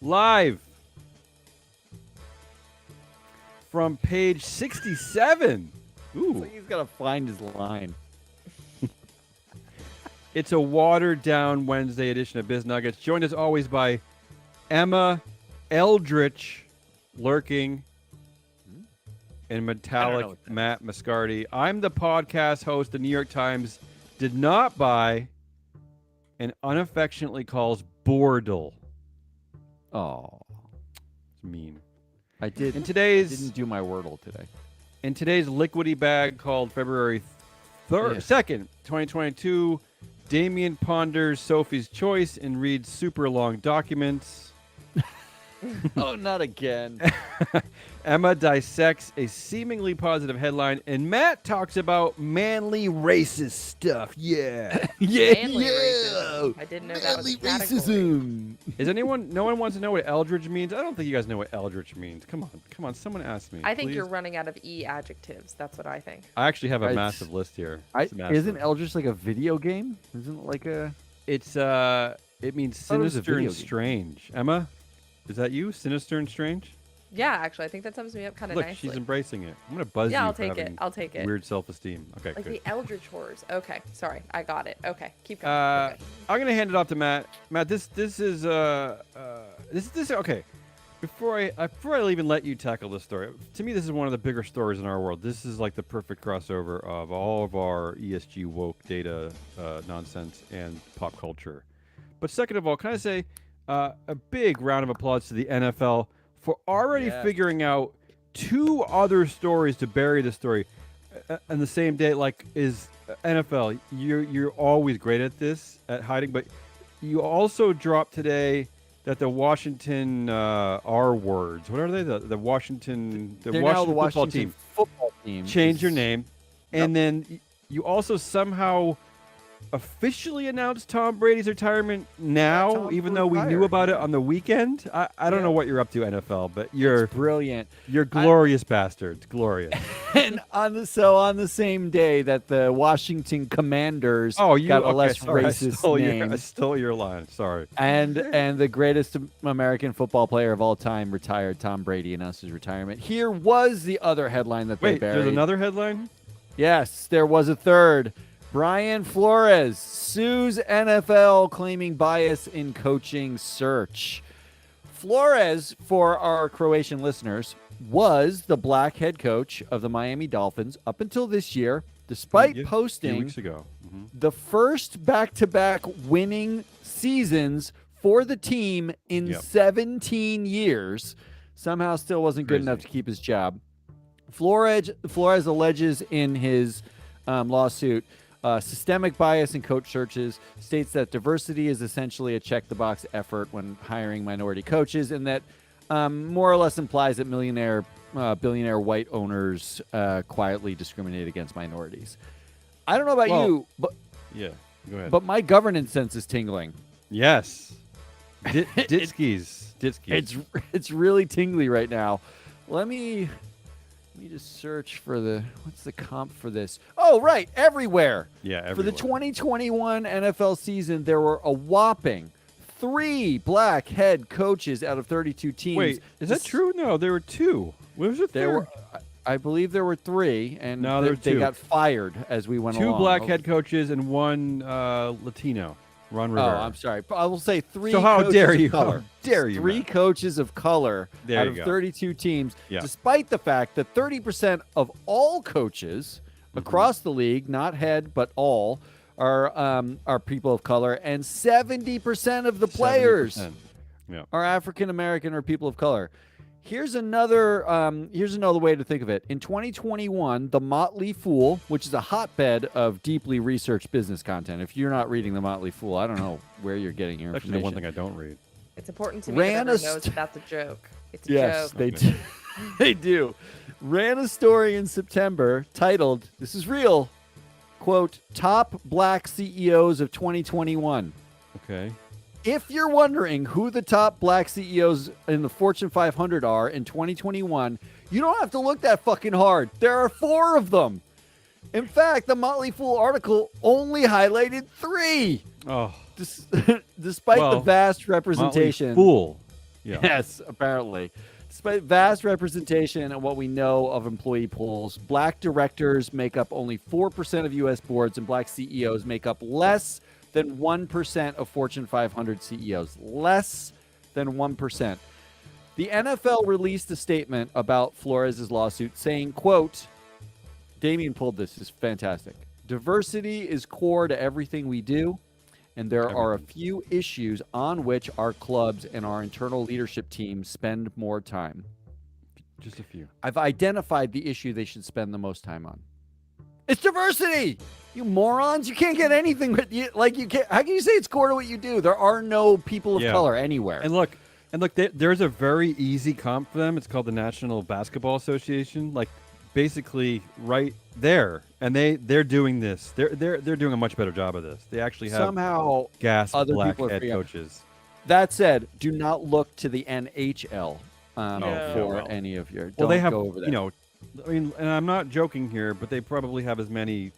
live from page 67. Ooh. It's like he's got to find his line. It's a watered-down Wednesday edition of Biz Nuggets, joined as always by Emma Eldritch, lurking, and metallic Matt Mascardi. I'm the podcast host the New York Times did not buy and unaffectionately calls Bordle. Oh, It's mean. I did. In today's didn't do my Wordle today. In today's liquidy bag called February 2nd, 2022, Damien ponders Sophie's choice and reads super long documents. Oh, not again. Emma dissects a seemingly positive headline, and Matt talks about manly racist stuff. Yeah. Manly racism. I didn't know that was a category. racism. Is anyone? No one wants to know what Eldritch means. I don't think you guys know what Eldritch means. Come on. Someone ask me. I think please. you're running out of E adjectives. That's what I think. I actually have a massive list here. Isn't Eldritch like a video game? Isn't it like a? It's It means thought it was a sinister video and game. strange. Emma, is that you? Sinister and strange. Yeah, actually, I think that sums me up kind of Look, nicely. she's embracing it. I'm gonna buzz you. Yeah, I'll for take it. having I'll take it. Weird self-esteem. Okay, Like good. the Eldritch horrors. Okay, sorry, I got it. Okay, keep going. I'm Okay. gonna hand it off to Matt. Matt, this is okay. Before I even let you tackle this story, to me this is one of the bigger stories in our world. This is like the perfect crossover of all of our ESG woke data nonsense and pop culture. But second of all, can I say a big round of applause to the NFL for already figuring out two other stories to bury the story on the same day. Like, is NFL, you're always great at this, at hiding, but you also dropped today that the Washington R words, what are they? The Washington Washington football team changed your name, and then you also somehow officially announced Tom Brady's retirement now, even though we knew about it on the weekend. I don't know what you're up to, NFL, but you're brilliant. You're glorious bastards, glorious. And on the same day that the Washington Commanders got a less racist name. I stole your line. Sorry. And the greatest American football player of all time retired, Tom Brady, announced his retirement. Here was the other headline that they buried. There's another headline? Yes, there was a third. Brian Flores sues NFL claiming bias in coaching search. Flores, for our Croatian listeners, was the black head coach of the Miami Dolphins up until this year, despite posting 2 weeks ago. the first back-to-back winning seasons for the team in 17 years. Somehow still wasn't good enough to keep his job. Flores alleges in his lawsuit systemic bias in coach searches, states that diversity is essentially a check-the-box effort when hiring minority coaches, and that more or less implies that billionaire white owners quietly discriminate against minorities. I don't know about you, but go ahead. But my governance sense is tingling. Yes, Ditskis. It's really tingly right now. Let me just search for what's the comp for this? Oh, right, everywhere. Yeah, everywhere. For the 2021 NFL season, there were a whopping 3 black head coaches out of 32 teams. Wait, is that true? No, there were 2. What was it? I believe there were 3, and they got fired as we went 2 along. black head coaches and 1 Latino, Ron Rivera. Oh, I'm sorry. I will say 3 So how coaches dare of you? color. How dare you, 3 Matt. coaches of color There out you of go. 32 teams, Yeah. despite the fact that 30% of all coaches across the league, not head but all, are people of color, and 70% of the players 70%. are African American or people of color. Here's another way to think of it. In 2021, The Motley Fool, which is a hotbed of deeply researched business content. If you're not reading The Motley Fool, I don't know where you're getting your Actually, information. one thing I don't read. It's important to me that everyone knows that that's a joke. It's a Yes, joke. they do. They do. Ran a story in September titled, this is real, quote, Top Black CEOs of 2021. Okay. If you're wondering who the top black CEOs in the Fortune 500 are in 2021, you don't have to look that fucking hard. There are 4 of them. In fact, the Motley Fool article only highlighted 3. Oh. Despite the vast representation. Motley Fool. Yeah. Yes, apparently. Despite vast representation and what we know of employee pools, black directors make up only 4% of U.S. boards, and black CEOs make up less than 1% of Fortune 500 CEOs. Less than 1%. The NFL released a statement about Flores' lawsuit saying, quote, Damien pulled this is fantastic. Diversity is core to everything we do, and there are a few issues on which our clubs and our internal leadership teams spend more time. Just a few. I've identified the issue they should spend the most time on. It's diversity. You morons! You can't get anything with you. Like you can't. How can you say it's core to what you do? There are no people of color anywhere. And look, there's a very easy comp for them. It's called the National Basketball Association. Like, basically, right there, and they're doing this. They're doing a much better job of this. They actually have somehow other black people head coaches. That said, do not look to the NHL for well. any of your. Well, they have, go over that. you know, I mean, and I'm not joking here, but they probably have as many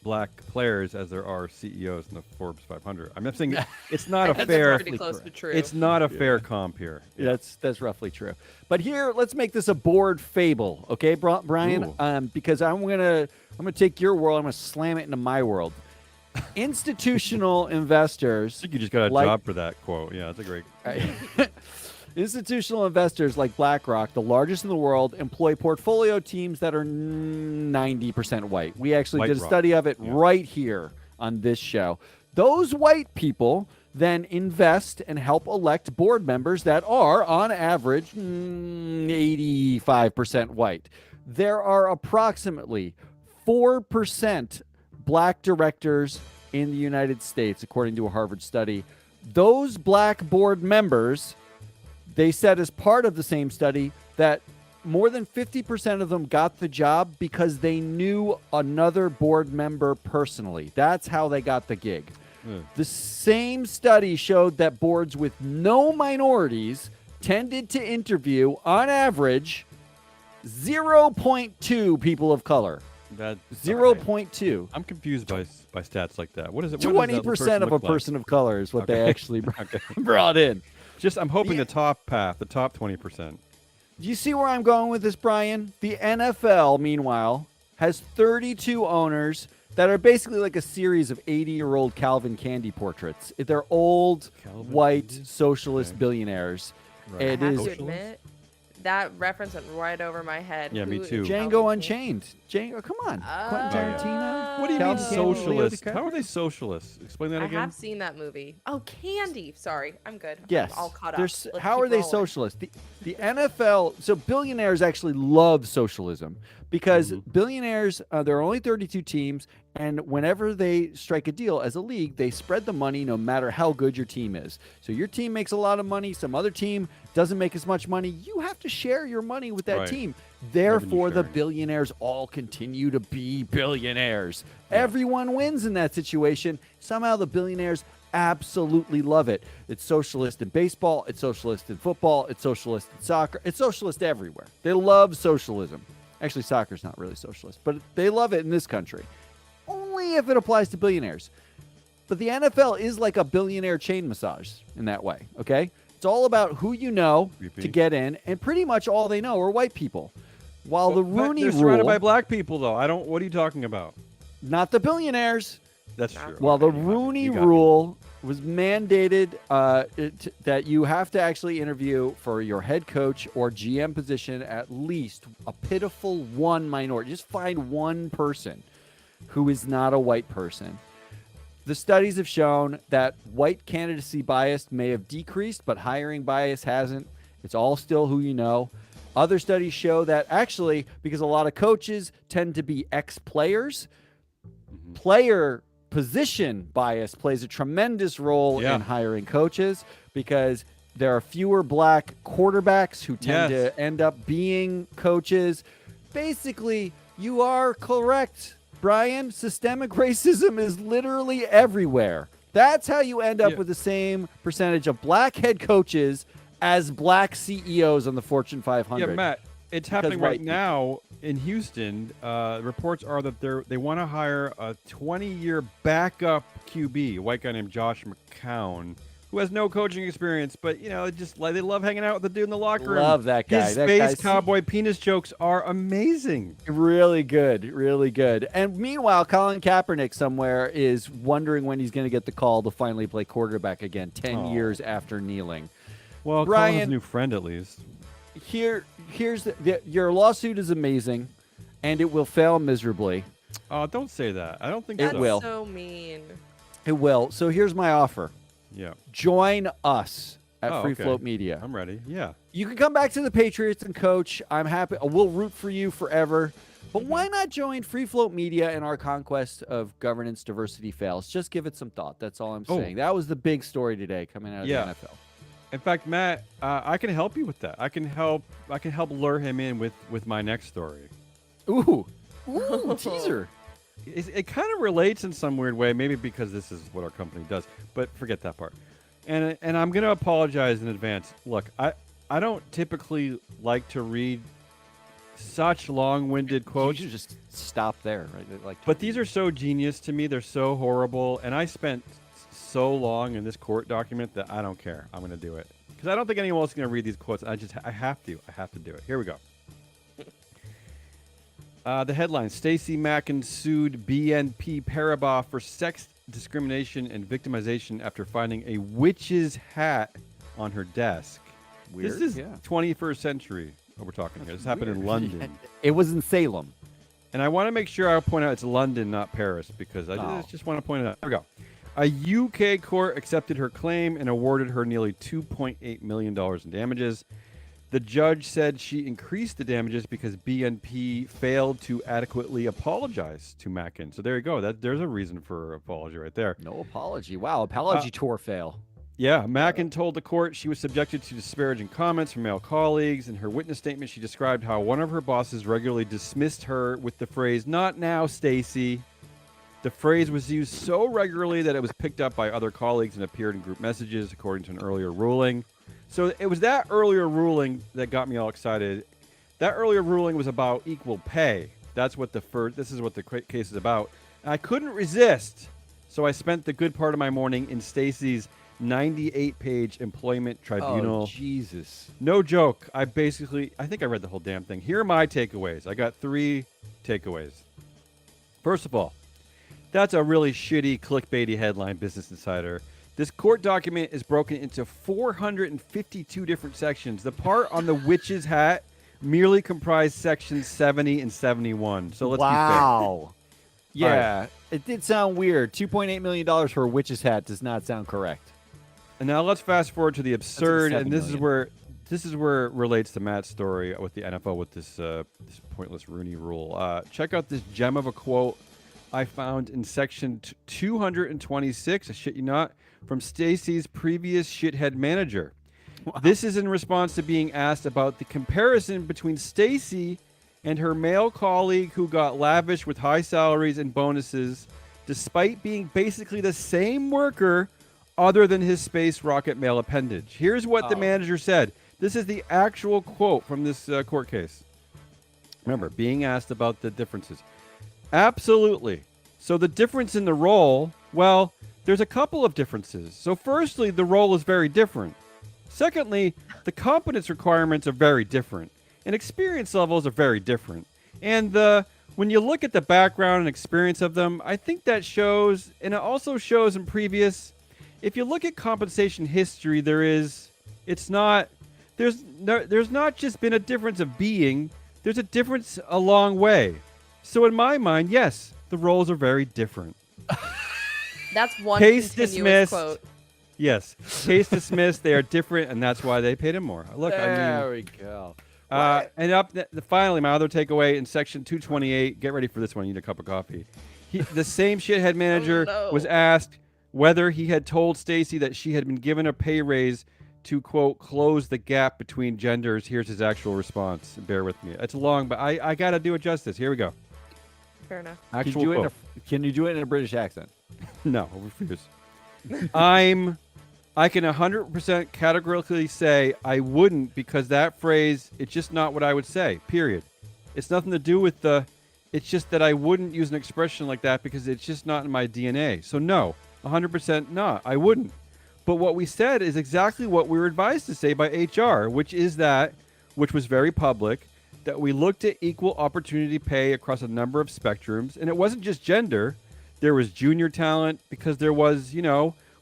black players as there are CEOs in the Forbes 500. I'm not saying it's not a fair. Pretty close to true. It's not a fair comp here. Yeah. That's roughly true. But here, let's make this a board fable, okay, Brian? Because I'm gonna take your world, I'm gonna slam it into my world. Institutional investors. I think you just got a job for that quote. Yeah, that's a great. Institutional investors like BlackRock, the largest in the world, employ portfolio teams that are 90% white. We actually did a study of it right here on this show. Those white people then invest and help elect board members that are, on average, 85% white. There are approximately 4% black directors in the United States, according to a Harvard study. Those black board members, they said as part of the same study that more than 50% of them got the job because they knew another board member personally. That's how they got the gig. The same study showed that boards with no minorities tended to interview, on average, 0.2 people of color. That 0.2. I'm confused by stats like that. What is it? 20% of a person of color is what they actually brought in. I'm hoping the top 20%. Do you see where I'm going with this, Brian? The NFL, meanwhile, has 32 owners that are basically like a series of 80-year-old Calvin Candy portraits. They're old, white, socialist billionaires. Right. I have to admit, that reference went right over my head. Yeah, me too. Django Unchained. Django, come on. Quentin Tarantino. What do you mean Calvin socialist? Candy, How are they socialists? Explain that again. I have seen that movie. Oh, Candy. Sorry, I'm good. Yes. I'm all caught up. How are they socialist? The NFL, so billionaires actually love socialism because billionaires, there are only 32 teams, and whenever they strike a deal as a league, they spread the money no matter how good your team is. So your team makes a lot of money, some other team doesn't make as much money. You have to share your money with that team. Therefore, the billionaires all continue to be billionaires. Yeah. Everyone wins in that situation. Somehow the billionaires absolutely love it. It's socialist in baseball. It's socialist in football. It's socialist in soccer. It's socialist everywhere. They love socialism. Actually, soccer's not really socialist, but they love it in this country. Only if it applies to billionaires. But the NFL is like a billionaire chain massage in that way, okay? It's all about who you know to get in, and pretty much all they know are white people. While the Rooney they're Rule... surrounded by black people, though. What are you talking about? Not the billionaires. That's true. Well, the Rooney Rule was mandated that you have to actually interview for your head coach or GM position at least a pitiful one minority. Just find one person who is not a white person. The studies have shown that white candidacy bias may have decreased, but hiring bias hasn't. It's all still who you know. Other studies show that actually, because a lot of coaches tend to be ex-players, player position bias plays a tremendous role in hiring coaches because there are fewer black quarterbacks who tend to end up being coaches. Basically, you are correct, Brian. Systemic racism is literally everywhere. That's how you end up with the same percentage of black head coaches as black CEOs on the Fortune 500. Yeah, Matt, it's happening right now in Houston. Reports are that they want to hire a 20-year backup QB, a white guy named Josh McCown, who has no coaching experience, but just like they love hanging out with the dude in the locker room. Love that guy. His that space guy's cowboy penis jokes are amazing. Really good, really good. And meanwhile, Colin Kaepernick somewhere is wondering when he's going to get the call to finally play quarterback again, 10 years after kneeling. Well, Brian, Colin's new friend at least. Here's your lawsuit is amazing, and it will fail miserably. Oh, don't say that. I don't think It so. will. That's so mean. It will. So here's my offer. Yeah. Join us at Free okay. Float Media. I'm ready. Yeah. You can come back to the Patriots and coach. I'm happy. We'll root for you forever. But why not join Free Float Media in our conquest of governance diversity fails? Just give it some thought. That's all I'm saying. That was the big story today coming out of the NFL. In fact, Matt, I can help you with that. I can help lure him in with my next story. Ooh, teaser. It kind of relates in some weird way, maybe because this is what our company does, but forget that part. And I'm going to apologize in advance. Look, I don't typically like to read such long-winded quotes. You should just stop there, right? But these are so genius to me. They're so horrible, and I spent so long in this court document that I don't care. I'm going to do it because I don't think anyone else is going to read these quotes. I have to. I have to do it. Here we go. The headline: Stacey Macken sued BNP Paribas for sex discrimination and victimization after finding a witch's hat on her desk. Weird. This is 21st century. What we're talking here. This happened in London. It was in Salem. And I want to make sure I point out it's London, not Paris, because I just want to point it out. Here we go. A UK court accepted her claim and awarded her nearly $2.8 million in damages. The judge said she increased the damages because BNP failed to adequately apologize to Macken. So there you go. There's a reason for apology right there. No apology. Wow, apology tour fail. Yeah, Macken told the court she was subjected to disparaging comments from male colleagues. In her witness statement, she described how one of her bosses regularly dismissed her with the phrase, "Not now, Stacey." The phrase was used so regularly that it was picked up by other colleagues and appeared in group messages, according to an earlier ruling. So it was that earlier ruling that got me all excited. That earlier ruling was about equal pay. That's what this is what the case is about. And I couldn't resist, so I spent the good part of my morning in Stacey's 98-page employment tribunal. Oh, Jesus. No joke. I think I read the whole damn thing. Here are my takeaways. I got 3 takeaways. First of all, that's a really shitty clickbaity headline, Business Insider. This court document is broken into 452 different sections. The part on the witch's hat merely comprised sections 70 and 71. So let's be fair. Wow. Yeah, right. It did sound weird. $2.8 million for a witch's hat does not sound correct. And now let's fast forward to the absurd, like and this is where it relates to Matt's story with the NFL with this pointless Rooney Rule. Check out this gem of a quote I found in section 226. I shit you not. From Stacey's previous shithead manager. Wow. This is in response to being asked about the comparison between Stacey and her male colleague who got lavish with high salaries and bonuses despite being basically the same worker other than his space rocket male appendage. Here's what the manager said. This is the actual quote from this court case. Remember, being asked about the differences. Absolutely. So the difference in the role, well, there's a couple of differences. So firstly, the role is very different. Secondly, the competence requirements are very different. And experience levels are very different. And when you look at the background and experience of them, I think that shows, and it also shows in previous, if you look at compensation history, there's not just been a difference of being, there's a difference a long way. So in my mind, yes, the roles are very different. That's one Case continuous dismissed. quote. Yes. Case dismissed. They are different, and that's why they paid him more. Look, there we go. And finally, my other takeaway in section 228. Get ready for this one. You need a cup of coffee. The same shithead manager was asked whether he had told Stacey that she had been given a pay raise to, quote, close the gap between genders. Here's his actual response. Bear with me. It's long, but I got to do it justice. Here we go. Fair enough. Actual can you do it in a British accent? No, I refuse. I can 100% categorically say I wouldn't, because that phrase, it's just not what I would say, period. It's nothing to do with it's just that I wouldn't use an expression like that because it's just not in my DNA. So no, 100% not. I wouldn't. But what we said is exactly what we were advised to say by HR, which was very public, that we looked at equal opportunity pay across a number of spectrums. And it wasn't just gender. There was junior talent because there was,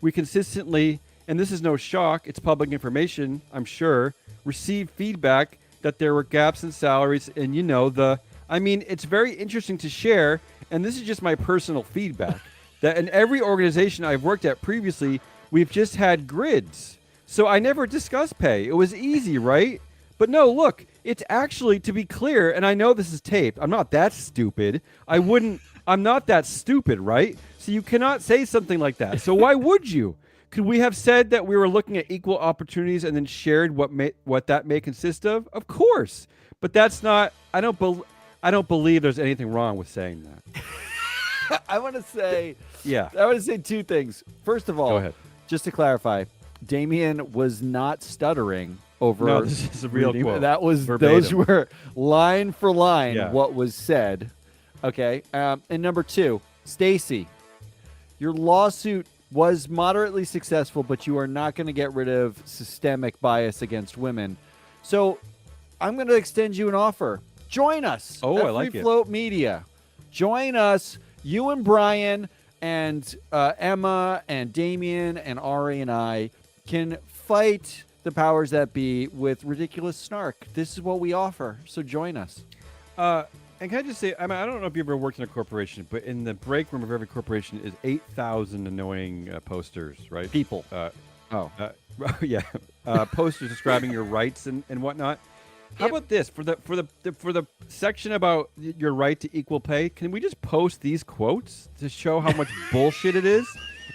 we consistently, and this is no shock, it's public information, I'm sure, received feedback that there were gaps in salaries. And, it's very interesting to share. And this is just my personal feedback that in every organization I've worked at previously, we've just had grids. So I never discussed pay. It was easy, right? But no, look, it's actually, to be clear, and I know this is taped. I'm not that stupid. I'm not that stupid, right? So you cannot say something like that. So why would you? Could we have said that we were looking at equal opportunities and then shared what that may consist of? Of course. But that's not, I don't believe there's anything wrong with saying that. I want to say two things. First of all, go ahead. Just to clarify, Damien was not stuttering over. No, this is a real quote. That was verbatim. Those were line for line what was said. Okay. And number two, Stacy, your lawsuit was moderately successful, but you are not going to get rid of systemic bias against women. So I'm going to extend you an offer. Join us. Oh, at I like Free it. Float Media. Join us. You and Brian and Emma and Damien and Ari and I can fight the powers that be with ridiculous snark. This is what we offer. So join us. And can I just say, I don't know if you ever worked in a corporation, but in the break room of every corporation is 8,000 annoying posters, right? People. Posters describing your rights and whatnot. How about this for the section about your right to equal pay? Can we just post these quotes to show how much bullshit it is?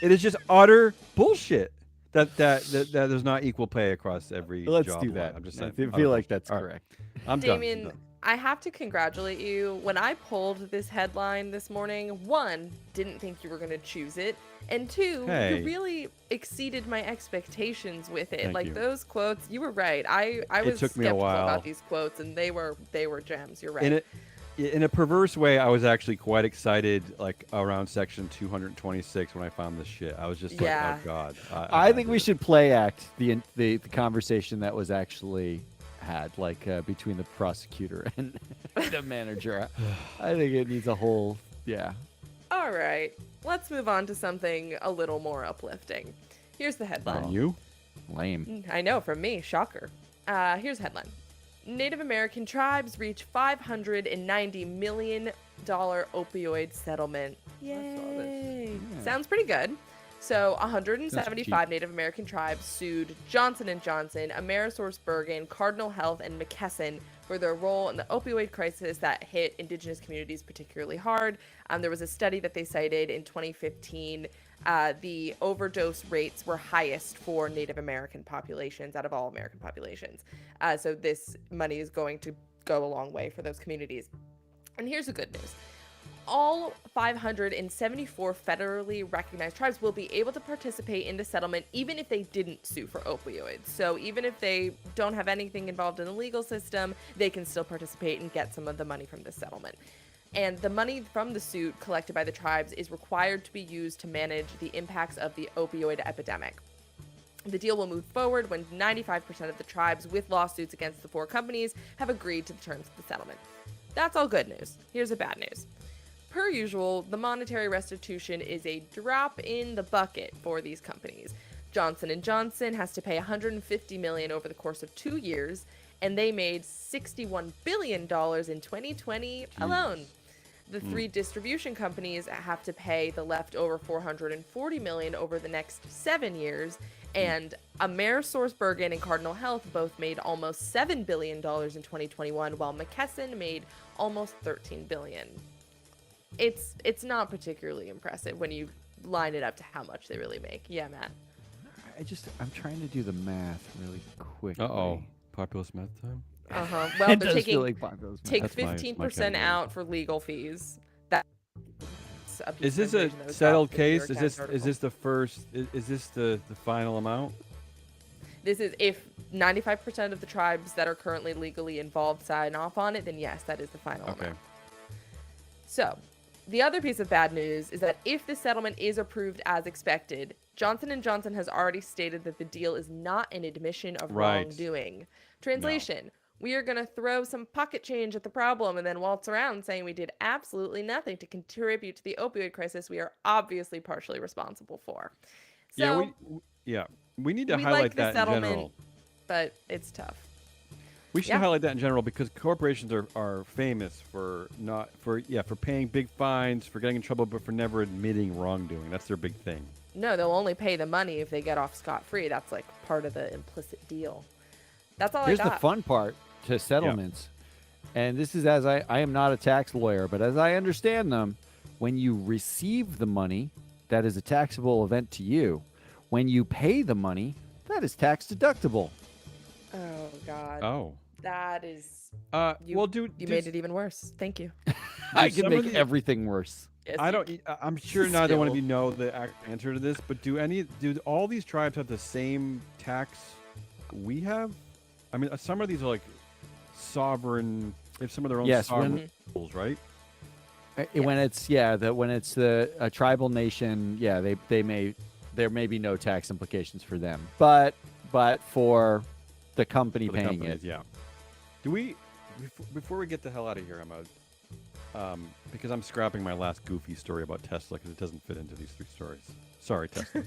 It is just utter bullshit that there's not equal pay across every. Let's job do line. that. I'm just saying. I feel like that's All right. correct. I'm Damien, done. I have to congratulate you. When I pulled this headline this morning, one, didn't think you were going to choose it, and two, Hey. you really exceeded my expectations with it. Thank you. Those quotes, you were right. I was took me a skeptical while. about these quotes, and they were gems. You're right. In a perverse way, I was actually quite excited, like around section 226 when I found this shit. I was just like, oh god. I think we should play act the conversation that was actually had, like between the prosecutor and the manager. I think it needs a whole, All right, let's move on to something a little more uplifting. Here's the headline. From you? Lame. I know, from me, shocker. Here's the headline. Native American tribes reach $590 million opioid settlement. Yay! Yeah. Sounds pretty good. So 175 Native American tribes sued Johnson & Johnson, AmerisourceBergen, Cardinal Health, and McKesson for their role in the opioid crisis that hit indigenous communities particularly hard. There was a study that they cited in 2015. The overdose rates were highest for Native American populations out of all American populations. So this money is going to go a long way for those communities. And here's the good news. All 574 federally recognized tribes will be able to participate in the settlement even if they didn't sue for opioids. So even if they don't have anything involved in the legal system, they can still participate and get some of the money from this settlement. And the money from the suit collected by the tribes is required to be used to manage the impacts of the opioid epidemic. The deal will move forward when 95% of the tribes with lawsuits against the four companies have agreed to the terms of the settlement. That's all good news. Here's the bad news. Per usual, the monetary restitution is a drop in the bucket for these companies. Johnson & Johnson has to pay $150 million over the course of 2 years, and they made $61 billion in 2020 alone. The three distribution companies have to pay the leftover $440 million over the next 7 years, and AmerisourceBergen and Cardinal Health both made almost $7 billion in 2021, while McKesson made almost $13 billion. It's not particularly impressive when you line it up to how much they really make. Yeah, Matt. I'm trying to do the math really quickly. Populist math time. Well, It they're does taking feel like populist math. take That's my 15% category. out for legal fees. That's a piece Is of this a information that was settled dropped in the New case? York Is Times this article. the first? Is this the final amount? This is if 95% of the tribes that are currently legally involved sign off on it, then yes, that is the final Okay. amount. So, the other piece of bad news is that if the settlement is approved as expected, Johnson & Johnson has already stated that the deal is not an admission of wrongdoing. Translation, we are going to throw some pocket change at the problem and then waltz around saying we did absolutely nothing to contribute to the opioid crisis we are obviously partially responsible for. So, we need to we highlight like the that settlement, in general. but it's tough. We should highlight that in general because corporations are famous for paying big fines, for getting in trouble, but for never admitting wrongdoing. That's their big thing. No, they'll only pay the money if they get off scot-free. That's like part of the implicit deal. That's all Here's I got. the fun part to settlements. And this is as I am not a tax lawyer, but as I understand them, when you receive the money, that is a taxable event to you. When you pay the money, that is tax deductible. Oh, God. Oh. That is... You made it even worse. Thank you. I can make everything worse. Yes, I'm sure neither one of you know the answer to this, but do all these tribes have the same tax we have? I mean, some of these are like sovereign. They have some of their own sovereign rules, right? When it's a tribal nation, there may be no tax implications for them, but for the company paying it, Do we before we get the hell out of here, Emma? Because I'm scrapping my last goofy story about Tesla because it doesn't fit into these three stories. Sorry, Tesla.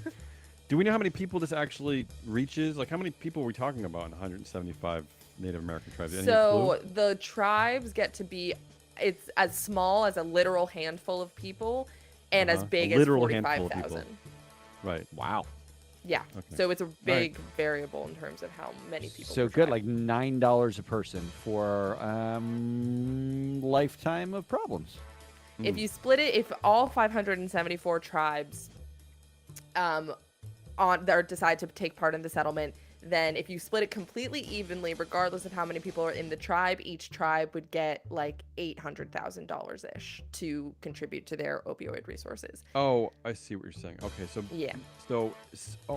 Do we know how many people this actually reaches? Like, how many people are we talking about in 175 Native American tribes? So the tribes get to be, it's as small as a literal handful of people and as big as 45,000. Right. Wow. Yeah. Okay. So it's a big variable in terms of how many people. So good, like $9 a person for lifetime of problems. If you split it, if all 574 tribes decide to take part in the settlement, then if you split it completely evenly, regardless of how many people are in the tribe, each tribe would get like $800,000 ish to contribute to their opioid resources. Oh, I see what you're saying. Okay, so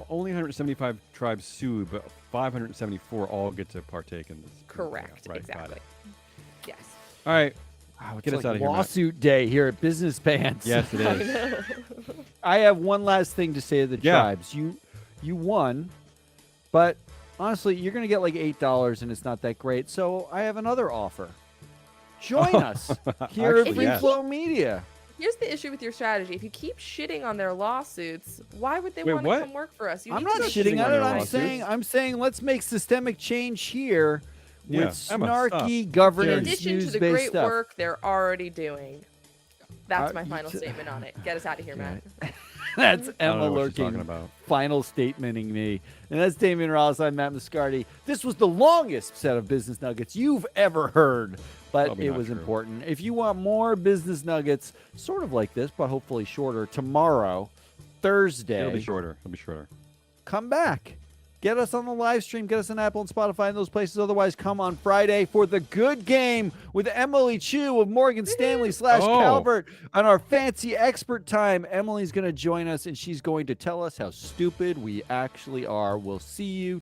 only 175 tribes sued, but 574 all get to partake in this. Correct. Right, exactly. Yes. All right. Wow, it's Get us like out of here, lawsuit day here at Business Pants. Yes, it is. I have one last thing to say to the tribes. You won, but honestly, you're going to get like $8 and it's not that great. So I have another offer. Join us here at Free Flow Media. Here's the issue with your strategy. If you keep shitting on their lawsuits, why would they want to come work for us? I'm not shitting on it. I'm saying let's make systemic change here with snarky governance. In addition to the great work they're already doing. That's my final statement on it. Get us out of here, Matt. That's Emma Lurking final statementing me. And that's Damian Rollis. I'm Matt Muscardi. This was the longest set of business nuggets you've ever heard, but it was important. If you want more business nuggets, sort of like this, but hopefully shorter, tomorrow, Thursday. It'll be shorter. Come back. Get us on the live stream. Get us on Apple and Spotify and those places. Otherwise, come on Friday for the good game with Emily Chu of Morgan Stanley / Calvert on our fancy expert time. Emily's going to join us, and she's going to tell us how stupid we actually are. We'll see you